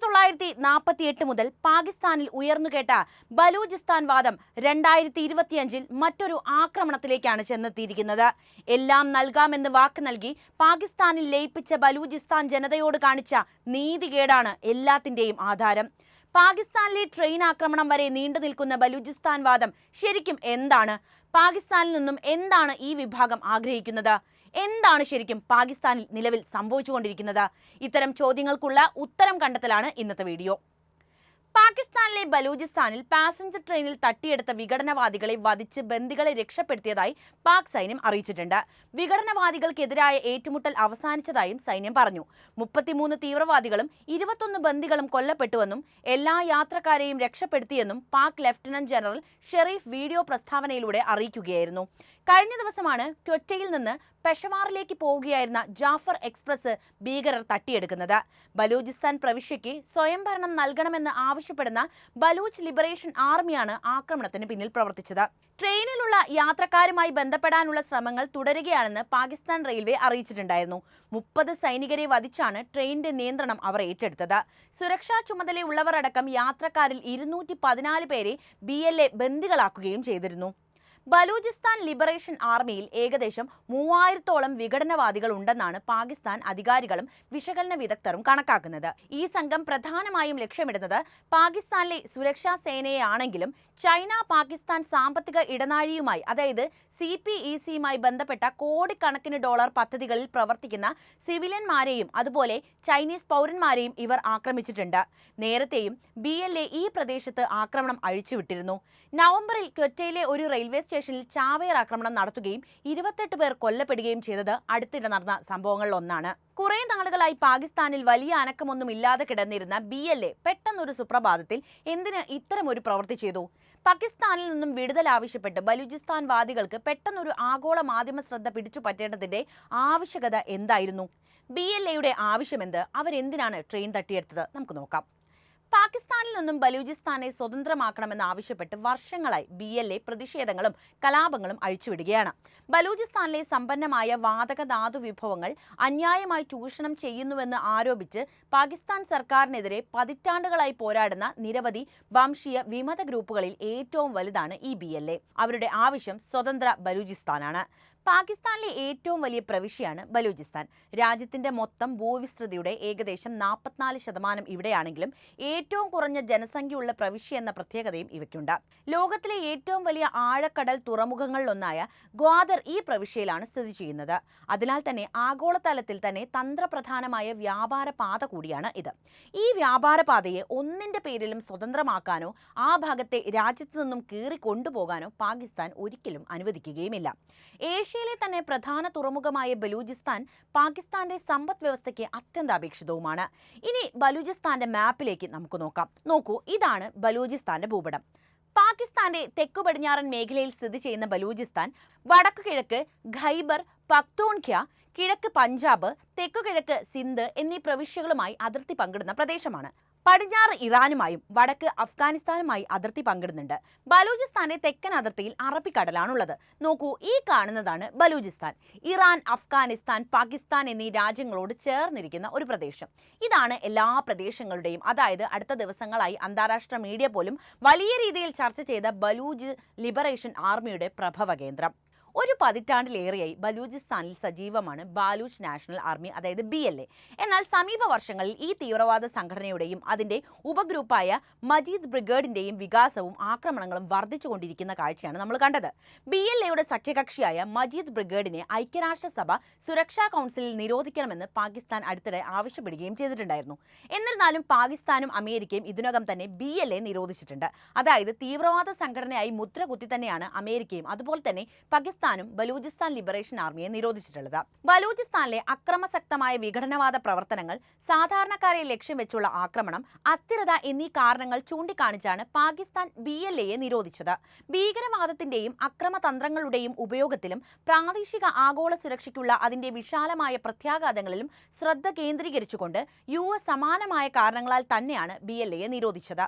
1948 മുതൽ പാകിസ്ഥാനിൽ ഉയർന്നുകേട്ട ബലൂചിസ്ഥാൻ വാദം 2025-ൽ മറ്റൊരു ആക്രമണത്തിലേക്കാണ് ചെന്നെത്തിയിരിക്കുന്നത്. എല്ലാം നൽകാമെന്ന് വാക്ക് നൽകി പാകിസ്ഥാനിൽ ലയിപ്പിച്ച ബലൂചിസ്ഥാൻ ജനതയോട് കാണിച്ച നീതികേടാണ് എല്ലാത്തിന്റെയും ആധാരം. പാകിസ്ഥാനിലെ ട്രെയിൻ ആക്രമണം വരെ നീണ്ടു നിൽക്കുന്ന ബലൂചിസ്ഥാൻ വാദം ശരിക്കും എന്താണ്? പാകിസ്ഥാനിൽ നിന്നും എന്താണ് ഈ വിഭാഗം ആഗ്രഹിക്കുന്നത്? എന്താണ് ശരിക്കും പാകിസ്ഥാനിൽ നിലവിൽ സംഭവിച്ചുകൊണ്ടിരിക്കുന്നത്? ഇത്തരം ചോദ്യങ്ങൾക്കുള്ള ഉത്തരം കണ്ടെത്തലാണ് ഇന്നത്തെ വീഡിയോ. പാകിസ്ഥാനിലെ ബലൂചിസ്ഥാനിൽ പാസഞ്ചർ ട്രെയിനിൽ തട്ടിയെടുത്ത വിഘടനവാദികളെ വധിച്ച് ബന്ദികളെ രക്ഷപ്പെടുത്തിയതായി പാക് സൈന്യം അറിയിച്ചിട്ടുണ്ട്. വിഘടനവാദികൾക്കെതിരായ ഏറ്റുമുട്ടൽ അവസാനിച്ചതായും സൈന്യം പറഞ്ഞു. 33 തീവ്രവാദികളും 21 ബന്ദികളും കൊല്ലപ്പെട്ടുവെന്നും എല്ലാ യാത്രക്കാരെയും രക്ഷപ്പെടുത്തിയെന്നും Pak lieutenant general Sharif video പ്രസ്താവനയിലൂടെ അറിയിക്കുകയായിരുന്നു. കഴിഞ്ഞ ദിവസമാണ് ക്വറ്റയിൽ നിന്ന് പെഷവാറിലേക്ക് പോവുകയായിരുന്ന ജാഫർ എക്സ്പ്രസ് ഭീകരർ തട്ടിയെടുക്കുന്നത്. ബലൂചിസ്ഥാൻ പ്രവിശ്യയ്ക്ക് സ്വയംഭരണം നൽകണമെന്ന് ആവശ്യപ്പെടുന്ന ബലൂച്ച് ലിബറേഷൻ ആർമിയാണ് ആക്രമണത്തിന് പിന്നിൽ പ്രവർത്തിച്ചത്. ട്രെയിനിലുള്ള യാത്രക്കാരുമായി ബന്ധപ്പെടാനുള്ള ശ്രമങ്ങൾ തുടരുകയാണെന്ന് പാകിസ്ഥാൻ റെയിൽവേ അറിയിച്ചിട്ടുണ്ടായിരുന്നു. 30 സൈനികരെ വധിച്ചാണ് ട്രെയിനിന്റെ നിയന്ത്രണം അവർ ഏറ്റെടുത്തത്. സുരക്ഷാ ചുമതലയുള്ളവർ അടക്കം യാത്രക്കാരിൽ 214 പേരെ BLA ബന്ദികളാക്കുകയും ചെയ്തിരുന്നു. ബലൂചിസ്ഥാൻ ലിബറേഷൻ ആർമിയിൽ ഏകദേശം 3000-ഓളം വിഘടനവാദികൾ ഉണ്ടെന്നാണ് പാകിസ്ഥാൻ അധികാരികളും വിശകലന വിദഗ്ധരും കണക്കാക്കുന്നത്. ഈ സംഘം പ്രധാനമായും ലക്ഷ്യമിടുന്നത് പാകിസ്ഥാനിലെ സുരക്ഷാ സേനയെയാണെങ്കിലും ചൈന പാകിസ്ഥാൻ സാമ്പത്തിക ഇടനാഴിയുമായി അതായത് CPECയുമായി ബന്ധപ്പെട്ട കോടിക്കണക്കിന് ഡോളർ പദ്ധതികളിൽ പ്രവർത്തിക്കുന്ന സിവിലിയന്മാരെയും അതുപോലെ ചൈനീസ് പൗരന്മാരെയും ഇവർ ആക്രമിച്ചിട്ടുണ്ട്. നേരത്തെയും BLA ഈ പ്രദേശത്ത് ആക്രമണം അഴിച്ചുവിട്ടിരുന്നു. നവംബറിൽ ക്വറ്റയിലെ ഒരു റെയിൽവേ സ്റ്റേഷനിൽ ചാവേർ ആക്രമണം നടത്തുകയും 28 പേർ കൊല്ലപ്പെടുകയും ചെയ്തത് അടുത്തിടെ നടന്ന സംഭവങ്ങളിലൊന്നാണ്. കുറെ നാളുകളായി പാകിസ്ഥാനിൽ വലിയ അനക്കമൊന്നും ഇല്ലാതെ കിടന്നിരുന്ന BLA പെട്ടെന്നൊരു സുപ്രഭാതത്തിൽ എന്തിന് ഇത്തരമൊരു പ്രവൃത്തി ചെയ്തു? പാകിസ്ഥാനിൽ നിന്നും വിടുതൽ ആവശ്യപ്പെട്ട് ബലൂചിസ്ഥാൻ വാദികൾക്ക് പെട്ടെന്നൊരു ആഗോള മാധ്യമ ശ്രദ്ധ പിടിച്ചു പറ്റേണ്ടതിന്റെ ആവശ്യകത എന്തായിരുന്നു? BLAയുടെ ആവശ്യമെന്ത്? അവരെന്തിനാണ് ട്രെയിൻ തട്ടിയെടുത്തത്? നമുക്ക് നോക്കാം. പാകിസ്ഥാനിൽ നിന്നും ബലൂചിസ്ഥാനെ സ്വതന്ത്രമാക്കണമെന്ന് ആവശ്യപ്പെട്ട് വർഷങ്ങളായി BLA പ്രതിഷേധങ്ങളും കലാപങ്ങളും അഴിച്ചുവിടുകയാണ്. ബലൂചിസ്ഥാനിലെ സമ്പന്നമായ വാതക ധാതു വിഭവങ്ങൾ അന്യായമായി ചൂഷണം ചെയ്യുന്നുവെന്ന് ആരോപിച്ച് പാകിസ്ഥാൻ സർക്കാരിനെതിരെ പതിറ്റാണ്ടുകളായി പോരാടുന്ന നിരവധി വംശീയ വിമത ഗ്രൂപ്പുകളിൽ ഏറ്റവും വലുതാണ് ഈ BLA. അവരുടെ ആവശ്യം സ്വതന്ത്ര ബലൂചിസ്ഥാനാണ്. പാകിസ്ഥാനിലെ ഏറ്റവും വലിയ പ്രവിശ്യയാണ് ബലൂചിസ്ഥാൻ. രാജ്യത്തിന്റെ മൊത്തം ഭൂവിസ്തൃതിയുടെ ഏകദേശം 44% ഇവിടെയാണെങ്കിലും ഏറ്റവും കുറഞ്ഞ ജനസംഖ്യയുള്ള പ്രവിശ്യ എന്ന പ്രത്യേകതയും ഇവയ്ക്കുണ്ട്. ലോകത്തിലെ ഏറ്റവും വലിയ ആഴക്കടൽ തുറമുഖങ്ങളിലൊന്നായ ഗ്വാദർ ഈ പ്രവിശ്യയിലാണ് സ്ഥിതി ചെയ്യുന്നത്. അതിനാൽ തന്നെ ആഗോളതലത്തിൽ തന്നെ തന്ത്രപ്രധാനമായ വ്യാപാര പാത കൂടിയാണ് ഇത്. ഈ വ്യാപാര പാതയെ ഒന്നിന്റെ പേരിലും സ്വതന്ത്രമാക്കാനോ ആ ഭാഗത്തെ രാജ്യത്തു നിന്നും കീറി കൊണ്ടുപോകാനോ പാകിസ്ഥാൻ ഒരിക്കലും അനുവദിക്കുകയുമില്ല. ഏഷ്യയിലെ തന്നെ പ്രധാന തുറമുഖമായ ബലൂചിസ്ഥാൻ പാകിസ്ഥാന്റെ സമ്പദ് വ്യവസ്ഥയ്ക്ക് അത്യന്താപേക്ഷിതവുമാണ്. ഇനി ബലൂചിസ്ഥാന്റെ മാപ്പിലേക്ക് നമുക്ക് നോക്കാം. നോക്കൂ, ഇതാണ് ബലൂചിസ്ഥാന്റെ ഭൂപടം. പാകിസ്ഥാന്റെ തെക്കു പടിഞ്ഞാറൻ മേഖലയിൽ സ്ഥിതി ചെയ്യുന്ന ബലൂചിസ്ഥാൻ വടക്കു കിഴക്ക് ഖൈബർ പഖ്തൂൺഖ്യ, കിഴക്ക് പഞ്ചാബ്, തെക്കുകിഴക്ക് സിന്ധ് എന്നീ പ്രവിശ്യകളുമായി അതിർത്തി പങ്കിടുന്ന പ്രദേശമാണ്. പടിഞ്ഞാറ് ഇറാനുമായും വടക്ക് അഫ്ഗാനിസ്ഥാനുമായി അതിർത്തി പങ്കിടുന്നുണ്ട്. ബലൂചിസ്ഥാന്റെ തെക്കൻ അതിർത്തിയിൽ അറബിക്കടലാണുള്ളത്. നോക്കൂ, ഈ കാണുന്നതാണ് ബലൂചിസ്ഥാൻ. ഇറാൻ, അഫ്ഗാനിസ്ഥാൻ, പാകിസ്ഥാൻ എന്നീ രാജ്യങ്ങളോട് ചേർന്നിരിക്കുന്ന ഒരു പ്രദേശം. ഇതാണ് എല്ലാ പ്രദേശങ്ങളുടെയും, അതായത് അടുത്ത ദിവസങ്ങളായി അന്താരാഷ്ട്ര മീഡിയ പോലും വലിയ രീതിയിൽ ചർച്ച ചെയ്ത ബലൂച്ച് ലിബറേഷൻ ആർമിയുടെ പ്രഭവ കേന്ദ്രം. ഒരു പതിറ്റാണ്ടിലേറെയായി ബലൂചിസ്ഥാനിൽ സജീവമാണ് ബാലൂച്ച് നാഷണൽ ആർമി അതായത് BLA. എന്നാൽ സമീപ വർഷങ്ങളിൽ ഈ തീവ്രവാദ സംഘടനയുടെയും അതിന്റെ ഉപഗ്രൂപ്പായ മജീദ് ബ്രിഗേഡിന്റെയും വികാസവും ആക്രമണങ്ങളും വർദ്ധിച്ചുകൊണ്ടിരിക്കുന്ന കാഴ്ചയാണ് നമ്മൾ കണ്ടത്. BLAയുടെ സഖ്യകക്ഷിയായ മജീദ് ബ്രിഗേഡിനെ ഐക്യരാഷ്ട്രസഭ സുരക്ഷാ കൗൺസിലിൽ നിരോധിക്കണമെന്ന് പാകിസ്ഥാൻ അടുത്തിടെ ആവശ്യപ്പെടുകയും ചെയ്തിട്ടുണ്ടായിരുന്നു. എന്നിരുന്നാലും പാകിസ്ഥാനും അമേരിക്കയും ഇതിനകം തന്നെ BLA നിരോധിച്ചിട്ടുണ്ട്. അതായത് തീവ്രവാദ സംഘടനയായി മുദ്ര കുത്തി തന്നെയാണ് അമേരിക്കയും അതുപോലെ തന്നെ പാകിസ്ഥാനും ബലൂചിസ്ഥാൻ ലിബറേഷൻ ആർമിയെ നിരോധിച്ചിട്ടുള്ളത്. ബലൂചിസ്ഥാനിലെ അക്രമസക്തമായ വിഘടനവാദ പ്രവർത്തനങ്ങൾ, സാധാരണക്കാരെ ലക്ഷ്യം വെച്ചുള്ള ആക്രമണം, അസ്ഥിരത എന്നീ കാരണങ്ങൾ ചൂണ്ടിക്കാണിച്ചാണ് പാകിസ്ഥാൻ BLAയെ നിരോധിച്ചത്. ഭീകരവാദത്തിന്റെയും അക്രമതന്ത്രങ്ങളുടെയും ഉപയോഗത്തിലും പ്രാദേശിക ആഗോള സുരക്ഷയ്ക്കുള്ള അതിന്റെ വിശാലമായ പ്രത്യാഘാതങ്ങളിലും ശ്രദ്ധ കേന്ദ്രീകരിച്ചുകൊണ്ട് US സമാനമായ കാരണങ്ങളാൽ തന്നെയാണ് BLAയെ നിരോധിച്ചത്.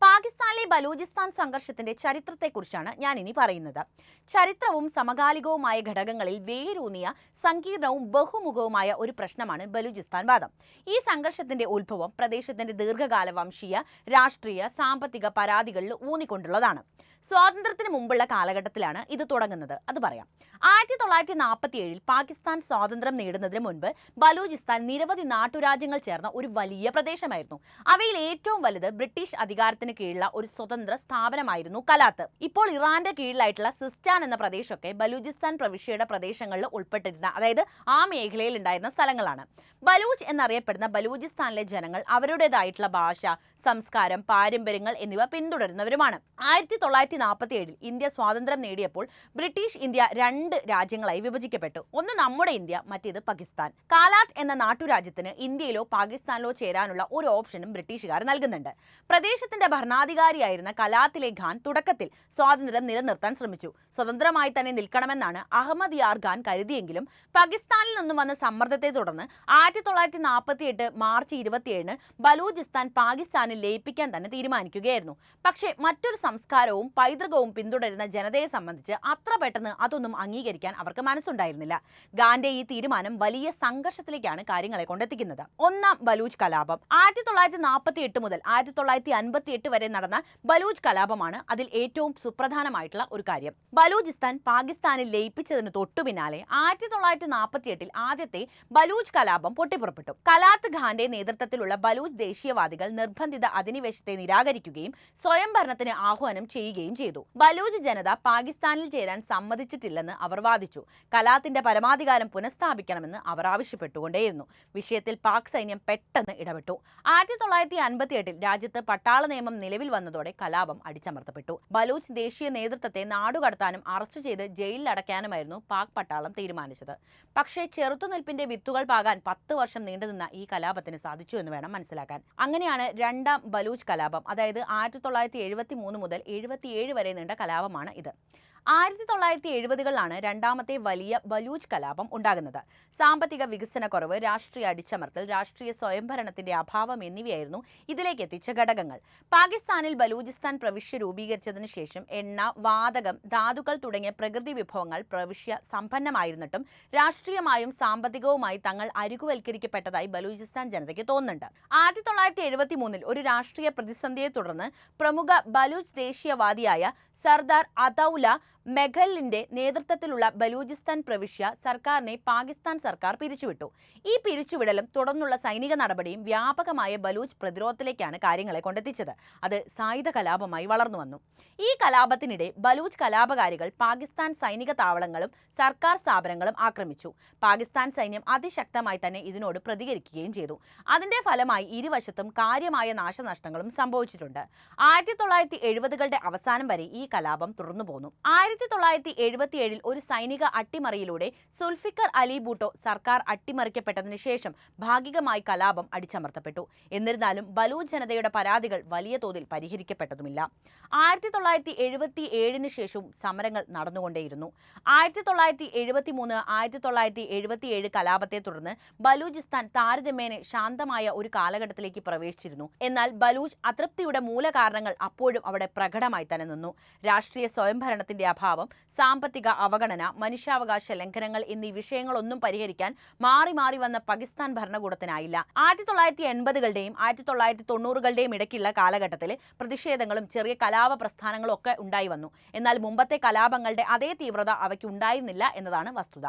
പാകിസ്ഥാനിലെ ബലൂചിസ്ഥാൻ സംഘർഷത്തിന്റെ ചരിത്രത്തെക്കുറിച്ചാണ് ഞാൻ ഇനി പറയുന്നത്. ചരിത്രവും സമകാലികവുമായ ഘടകങ്ങളിൽ വേരൂന്നിയ സങ്കീർണവും ബഹുമുഖവുമായ ഒരു പ്രശ്നമാണ് ബലൂചിസ്ഥാൻ വാദം. ഈ സംഘർഷത്തിന്റെ ഉത്ഭവം പ്രദേശത്തിന്റെ ദീർഘകാല വംശീയ, രാഷ്ട്രീയ, സാമ്പത്തിക പരാതികളിൽ ഊന്നിക്കൊണ്ടുള്ളതാണ്. സ്വാതന്ത്ര്യത്തിന് മുമ്പുള്ള കാലഘട്ടത്തിലാണ് ഇത് തുടങ്ങുന്നത്. അത് പറയാം. 1947 പാകിസ്ഥാൻ സ്വാതന്ത്ര്യം നേടുന്നതിന് മുൻപ് ബലൂചിസ്ഥാൻ നിരവധി നാട്ടുരാജ്യങ്ങൾ ചേർന്ന ഒരു വലിയ പ്രദേശമായിരുന്നു. അവയിൽ ഏറ്റവും വലുത് ബ്രിട്ടീഷ് അധികാരത്തിന് കീഴിലുള്ള ഒരു സ്വതന്ത്ര സ്ഥാപനമായിരുന്നു കലാത്ത്. ഇപ്പോൾ ഇറാന്റെ കീഴിലായിട്ടുള്ള സിസ്റ്റാൻ എന്ന പ്രദേശമൊക്കെ ബലൂചിസ്ഥാൻ പ്രവിശ്യയുടെ പ്രദേശങ്ങളിൽ ഉൾപ്പെട്ടിരുന്ന, അതായത് ആ മേഖലയിൽ ഉണ്ടായിരുന്ന സ്ഥലങ്ങളാണ്. ബലൂച്ച് എന്നറിയപ്പെടുന്ന ബലൂചിസ്ഥാനിലെ ജനങ്ങൾ അവരുടേതായിട്ടുള്ള ഭാഷ, സംസ്കാരം, പാരമ്പര്യങ്ങൾ എന്നിവ പിന്തുടരുന്നവരുമാണ്. 1947 ഇന്ത്യ സ്വാതന്ത്ര്യം നേടിയപ്പോൾ ബ്രിട്ടീഷ് ഇന്ത്യ 2 രാജ്യങ്ങളായി വിഭജിക്കപ്പെട്ടു. ഒന്ന് നമ്മുടെ ഇന്ത്യ, മറ്റേത് പാകിസ്ഥാൻ. കാലാത്ത് എന്ന നാട്ടുരാജ്യത്തിന് ഇന്ത്യയിലോ പാകിസ്ഥാനിലോ ചേരാനുള്ള ഒരു ഓപ്ഷനും ബ്രിട്ടീഷുകാർ നൽകുന്നുണ്ട്. പ്രദേശത്തിന്റെ ഭരണാധികാരിയായിരുന്ന കലാത്തിലെ ഖാൻ തുടക്കത്തിൽ സ്വാതന്ത്ര്യം നിലനിർത്താൻ ശ്രമിച്ചു. സ്വതന്ത്രമായി തന്നെ നിൽക്കണമെന്നാണ് അഹമ്മദ് യാർ ഖാൻ കരുതിയെങ്കിലും പാകിസ്ഥാനിൽ നിന്നും വന്ന സമ്മർദ്ദത്തെ തുടർന്ന് 1948 മാർച്ച് 27 ബലൂചിസ്ഥാൻ പാകിസ്ഥാനിൽ ലയിപ്പിക്കാൻ തന്നെ തീരുമാനിക്കുകയായിരുന്നു. പക്ഷേ മറ്റൊരു സംസ്കാരവും പൈതൃകവും പിന്തുടരുന്ന ജനതയെ സംബന്ധിച്ച് അത്ര പെട്ടെന്ന് അതൊന്നും അംഗീകരിക്കാൻ അവർക്ക് മനസ്സുണ്ടായിരുന്നില്ല. ഖാന്റെ ഈ തീരുമാനം വലിയ സംഘർഷത്തിലേക്കാണ് കാര്യങ്ങളെ കൊണ്ടെത്തിക്കുന്നത്. ഒന്നാം ബലൂച്ച് കലാപം 1948 മുതൽ 1958 വരെ നടന്ന ബലൂച്ച് കലാപമാണ് അതിൽ ഏറ്റവും സുപ്രധാനമായിട്ടുള്ള ഒരു കാര്യം. ബലൂചിസ്ഥാൻ പാകിസ്ഥാനിൽ ലയിപ്പിച്ചതിന് തൊട്ടു പിന്നാലെ 1948 ആദ്യത്തെ ബലൂച്ച് കലാപം പൊട്ടിപ്പുറപ്പെട്ടു. കലാത്ത് ഖാന്റെ നേതൃത്വത്തിലുള്ള ബലൂച്ച് ദേശീയവാദികൾ നിർബന്ധിത അധിനിവേശത്തെ നിരാകരിക്കുകയും സ്വയംഭരണത്തിന് ആഹ്വാനം ചെയ്യുകയും ചെയ്തു. ബലൂച്ച് ജനത പാകിസ്ഥാനിൽ ചേരാൻ സമ്മതിച്ചിട്ടില്ലെന്ന് അവർ വാദിച്ചു. കലാത്തിന്റെ പരമാധികാരം പുനഃസ്ഥാപിക്കണമെന്ന് അവർ ആവശ്യപ്പെട്ടുകൊണ്ടേയിരുന്നു. വിഷയത്തിൽ പാക് സൈന്യം പെട്ടെന്ന് ഇടപെട്ടു. 1958 രാജ്യത്ത് പട്ടാള നിയമം നിലവിൽ വന്നതോടെ കലാപം അടിച്ചമർത്തപ്പെട്ടു. ബലൂച്ച് ദേശീയ നേതൃത്വത്തെ നാടുകടത്താനും അറസ്റ്റ് ചെയ്ത് ജയിലിൽ അടയ്ക്കാനുമായിരുന്നു പാക് പട്ടാളം തീരുമാനിച്ചത്. പക്ഷേ ചെറുത്തുനിൽപ്പിന്റെ വിത്തുകൾ പാകാൻ 10 വർഷം നീണ്ടുനിന്ന ഈ കലാപത്തിന് സാധിച്ചു എന്ന് വേണം മനസ്സിലാക്കാൻ. അങ്ങനെയാണ് രണ്ടാം ബലൂച്ച് കലാപം, അതായത് 1973 മുതൽ 77 വരെ നീണ്ട കലാപമാണ് ഇത്. 1970കളിലാണ് രണ്ടാമത്തെ വലിയ ബലൂച്ച് കലാപം ഉണ്ടാകുന്നത്. സാമ്പത്തിക വികസനക്കുറവ്, രാഷ്ട്രീയ അടിച്ചമർത്തൽ, രാഷ്ട്രീയ സ്വയംഭരണത്തിന്റെ അഭാവം എന്നിവയായിരുന്നു ഇതിലേക്ക് എത്തിച്ച ഘടകങ്ങൾ. പാകിസ്ഥാനിൽ ബലൂചിസ്ഥാൻ പ്രവിശ്യ രൂപീകരിച്ചതിനു ശേഷം എണ്ണ, വാതകം, ധാതുക്കൾ തുടങ്ങിയ പ്രകൃതി വിഭവങ്ങൾ പ്രവിശ്യ സമ്പന്നമായിരുന്നിട്ടും രാഷ്ട്രീയമായും സാമ്പത്തികവുമായി തങ്ങൾ അരികുവൽക്കരിക്കപ്പെട്ടതായി ബലൂചിസ്ഥാൻ ജനതയ്ക്ക് തോന്നുന്നുണ്ട്. 1973 ഒരു രാഷ്ട്രീയ പ്രതിസന്ധിയെ തുടർന്ന് പ്രമുഖ ബലൂച്ച് ദേശീയവാദിയായ സർദാർ അതൗല മെഘലിന്റെ നേതൃത്വത്തിലുള്ള ബലൂചിസ്ഥാൻ പ്രവിശ്യ സർക്കാരിനെ പാകിസ്ഥാൻ സർക്കാർ പിരിച്ചുവിട്ടു. ഈ പിരിച്ചുവിടലും തുടർന്നുള്ള സൈനിക നടപടിയും വ്യാപകമായ ബലൂച്ച് പ്രതിരോധത്തിലേക്കാണ് കാര്യങ്ങളെ കൊണ്ടെത്തിച്ചത്. അത് സായുധ കലാപമായി വളർന്നു വന്നു. ഈ കലാപത്തിനിടെ ബലൂച്ച് കലാപകാരികൾ പാകിസ്ഥാൻ സൈനിക താവളങ്ങളും സർക്കാർ സ്ഥാപനങ്ങളും ആക്രമിച്ചു. പാകിസ്ഥാൻ സൈന്യം അതിശക്തമായി തന്നെ ഇതിനോട് പ്രതികരിക്കുകയും ചെയ്തു. അതിന്റെ ഫലമായി ഇരുവശത്തും കാര്യമായ നാശനഷ്ടങ്ങളും സംഭവിച്ചിട്ടുണ്ട്. 1970കളുടെ അവസാനം വരെ ഈ കലാപം തുടർന്നു പോന്നു. 1977 ഒരു സൈനിക അട്ടിമറിയിലൂടെ സുൽഫിക്കർ അലി ഭൂട്ടോ സർക്കാർ അട്ടിമറിക്കപ്പെട്ടതിനു ശേഷം ഭാഗികമായി കലാപം അടിച്ചമർത്തപ്പെട്ടു. എന്നിരുന്നാലും ബലൂച്ച് ജനതയുടെ പരാതികൾ വലിയ തോതിൽ പരിഹരിക്കപ്പെട്ടതുമില്ല. 1977 ശേഷവും സമരങ്ങൾ നടന്നുകൊണ്ടേയിരുന്നു. 1973, 1977 കലാപത്തെ തുടർന്ന് ബലൂചിസ്ഥാൻ താരതമ്യേന ശാന്തമായ ഒരു കാലഘട്ടത്തിലേക്ക് പ്രവേശിച്ചിരുന്നു. എന്നാൽ ബലൂച്ച് അതൃപ്തിയുടെ മൂലകാരണങ്ങൾ അപ്പോഴും അവിടെ പ്രകടമായി തന്നെ നിന്നു. രാഷ്ട്രീയ സ്വയംഭരണത്തിന്റെ അഭാവം, സാമ്പത്തിക അവഗണന, മനുഷ്യാവകാശ ലംഘനങ്ങൾ എന്നീ വിഷയങ്ങളൊന്നും പരിഹരിക്കാൻ മാറി മാറി വന്ന പാകിസ്ഥാൻ ഭരണകൂടത്തിനായില്ല. 1980കളുടെയും 1990കളുടെയും ഇടയ്ക്കുള്ള കാലഘട്ടത്തിൽ പ്രതിഷേധങ്ങളും ചെറിയ കലാപ പ്രസ്ഥാനങ്ങളും ഒക്കെ ഉണ്ടായി വന്നു. എന്നാൽ മുമ്പത്തെ കലാപങ്ങളുടെ അതേ തീവ്രത അവയ്ക്ക് ഉണ്ടായിരുന്നില്ല എന്നതാണ് വസ്തുത.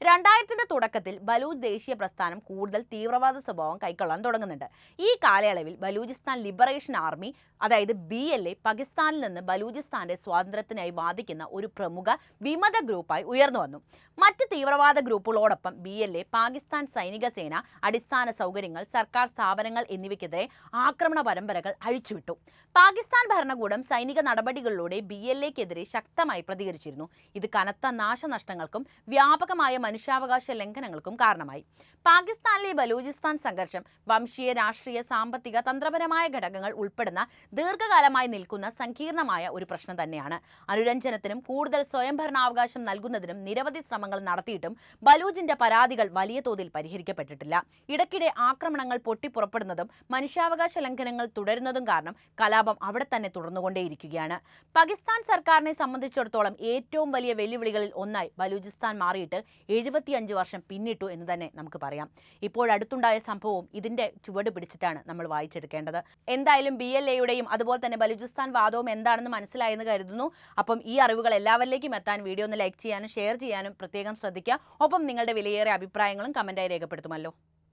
2000ന്റെ തുടക്കത്തിൽ ബലൂച്ച് ദേശീയ പ്രസ്ഥാനം കൂടുതൽ തീവ്രവാദ സ്വഭാവം കൈക്കൊള്ളാൻ തുടങ്ങുന്നുണ്ട്. ഈ കാലയളവിൽ ബലൂചിസ്ഥാൻ ലിബറേഷൻ ആർമി, അതായത് BLA, പാകിസ്ഥാനിൽ നിന്ന് ബലൂചിസ്ഥാന്റെ സ്വാതന്ത്ര്യത്തിനായി വാദിക്കുന്ന ഒരു പ്രമുഖ വിമത ഗ്രൂപ്പായി ഉയർന്നു വന്നു. മറ്റ് തീവ്രവാദ ഗ്രൂപ്പുകളോടൊപ്പം BLA പാകിസ്ഥാൻ സൈനിക സേന, അടിസ്ഥാന സൗകര്യങ്ങൾ, സർക്കാർ സ്ഥാപനങ്ങൾ എന്നിവയ്ക്കെതിരെ ആക്രമണ പരമ്പരകൾ അഴിച്ചുവിട്ടു. പാകിസ്ഥാൻ ഭരണകൂടം സൈനിക നടപടികളിലൂടെ BLAക്കെതിരെ ശക്തമായി പ്രതികരിച്ചിരുന്നു. ഇത് കനത്ത നാശനഷ്ടങ്ങൾക്കും വ്യാപകമായ മനുഷ്യാവകാശ ലംഘനങ്ങൾക്കും കാരണമായി. പാകിസ്ഥാനിലെ ബലൂചിസ്ഥാൻ സംഘർഷം വംശീയ, രാഷ്ട്രീയ, സാമ്പത്തിക, തന്ത്രപരമായ ഘടകങ്ങൾ ഉൾപ്പെടുന്ന ദീർഘകാലമായി നിൽക്കുന്ന സങ്കീർണമായ ഒരു പ്രശ്നം തന്നെയാണ്. അനുരഞ്ജനത്തിനും കൂടുതൽ സ്വയംഭരണാവകാശം നൽകുന്നതിനും നിരവധി ശ്രമങ്ങൾ നടത്തിയിട്ടും ബലൂജിന്റെ പരാതികൾ വലിയ തോതിൽ പരിഹരിക്കപ്പെട്ടിട്ടില്ല. ഇടയ്ക്കിടെ ആക്രമണങ്ങൾ പൊട്ടിപ്പുറപ്പെടുന്നതും മനുഷ്യാവകാശ ലംഘനങ്ങൾ തുടരുന്നതും കാരണം കലാപം അവിടെ തന്നെ തുടർന്നുകൊണ്ടേയിരിക്കുകയാണ്. പാകിസ്ഥാൻ സർക്കാരിനെ സംബന്ധിച്ചിടത്തോളം ഏറ്റവും വലിയ വെല്ലുവിളികളിൽ ഒന്നായി ബലൂചിസ്ഥാൻ മാറിയിട്ട് 75 വർഷം പിന്നിട്ടു എന്ന് തന്നെ നമുക്ക് പറയാം. ഇപ്പോഴടുത്തുണ്ടായ സംഭവവും ഇതിന്റെ ചുവട് പിടിച്ചിട്ടാണ് നമ്മൾ വായിച്ചെടുക്കേണ്ടത്. എന്തായാലും BLAയുടെയും അതുപോലെ തന്നെ ബലൂചിസ്ഥാൻ വാദവും എന്താണെന്ന് മനസ്സിലായെന്ന് കരുതുന്നു. അപ്പം ഈ അറിവുകൾ എല്ലാവരിലേക്കും എത്താൻ വീഡിയോ ഒന്ന് ലൈക്ക് ചെയ്യാനും ഷെയർ ചെയ്യാനും പ്രത്യേകം ശ്രദ്ധിക്കുക. ഒപ്പം നിങ്ങളുടെ വിലയേറിയ അഭിപ്രായങ്ങളും കമന്റായി രേഖപ്പെടുത്തുമല്ലോ.